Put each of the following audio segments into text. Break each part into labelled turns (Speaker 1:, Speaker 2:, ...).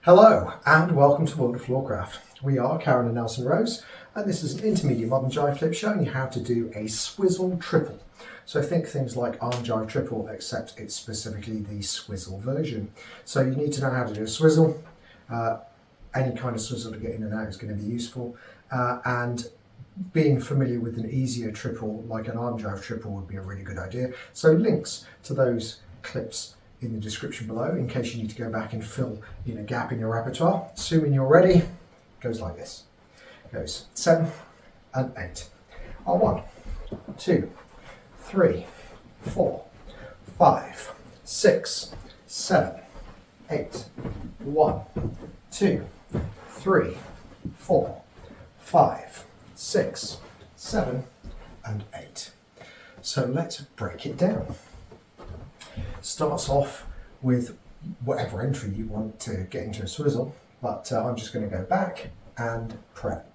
Speaker 1: Hello and welcome to World of Floorcraft. We are Karen and Nelson Rose and this is an intermediate modern jive clip showing you how to do a swizzle triple. So think things like Arm Jive Triple, except it's specifically the swizzle version. So you need to know how to do a swizzle. Any kind of swizzle to get in and out is going to be useful, and being familiar with an easier triple like an Arm Jive Triple would be a really good idea. So links to those clips in the description below in case you need to go back and fill in a gap in your repertoire. Assuming you're ready, it goes like this. It goes 7 and 8. On 1, 2, 3, 4, 5, 6, 7, 8. 1, 2, 3, 4, 5, 6, 7, and 8. So let's break it down. Starts off with whatever entry you want to get into a swizzle, but I'm just going to go back and prep.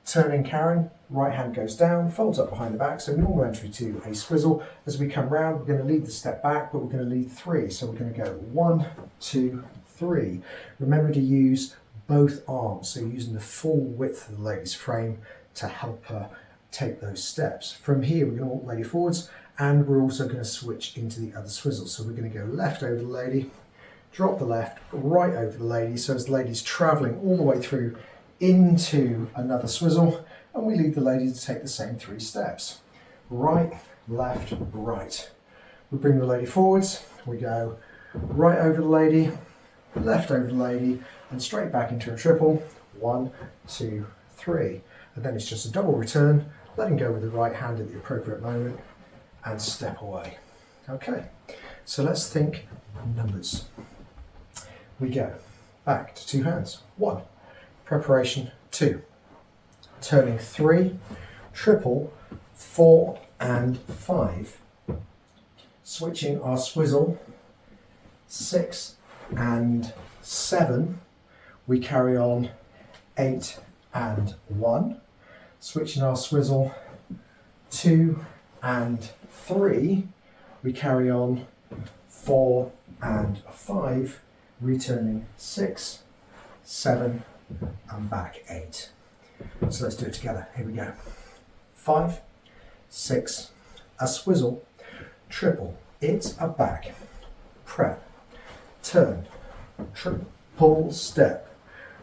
Speaker 1: Turning Karen, right hand goes down, folds up behind the back, so normal entry to a swizzle. As we come round, we're going to lead the step back, but we're going to lead 3. So we're going to go 1, 2, 3. Remember to use both arms, so using the full width of the lady's frame to help her take those steps. From here, we're going to walk the lady forwards, and we're also going to switch into the other swizzle. So we're going to go left over the lady, drop the left, right over the lady. So as the lady's traveling all the way through into another swizzle, and we lead the lady to take the same 3 steps. Right, left, right. We bring the lady forwards, we go right over the lady, left over the lady, and straight back into a triple. 1, 2, 3. And then it's just a double return, letting go with the right hand at the appropriate moment, and step away. Okay, so let's think numbers. We go back to 2 hands. 1, preparation 2, turning 3, triple, 4 and 5, switching our swizzle, 6 and 7, we carry on 8 and 1, switching our swizzle, 2 and 3, we carry on 4 and 5, returning 6, 7 and back 8. So let's do it together. Here we go. 5, 6, a swizzle, triple, it's a back, prep, turn, triple step,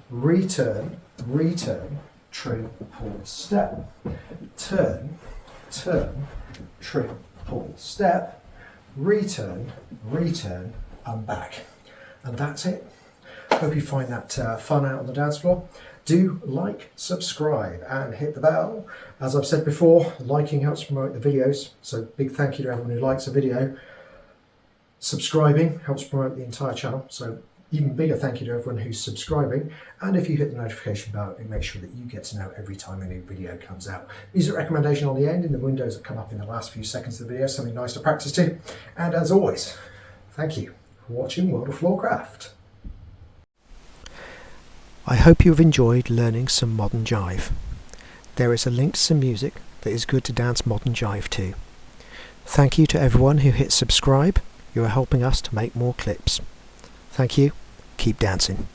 Speaker 1: return, return, triple step, turn, turn, triple step, return, return, and back. And that's it. Hope you find that fun out on the dance floor. Do like, subscribe, and hit the bell. As I've said before, liking helps promote the videos, so big thank you to everyone who likes a video. Subscribing helps promote the entire channel, so even bigger thank you to everyone who's subscribing. And if you hit the notification bell, it makes sure that you get to know every time a new video comes out. Music recommendation on the end in the windows that come up in the last few seconds of the video, something nice to practice to. And as always, thank you for watching World of Floorcraft.
Speaker 2: I hope you've enjoyed learning some modern jive. There is a link to some music that is good to dance modern jive to. Thank you to everyone who hit subscribe. You are helping us to make more clips. Thank you. Keep dancing.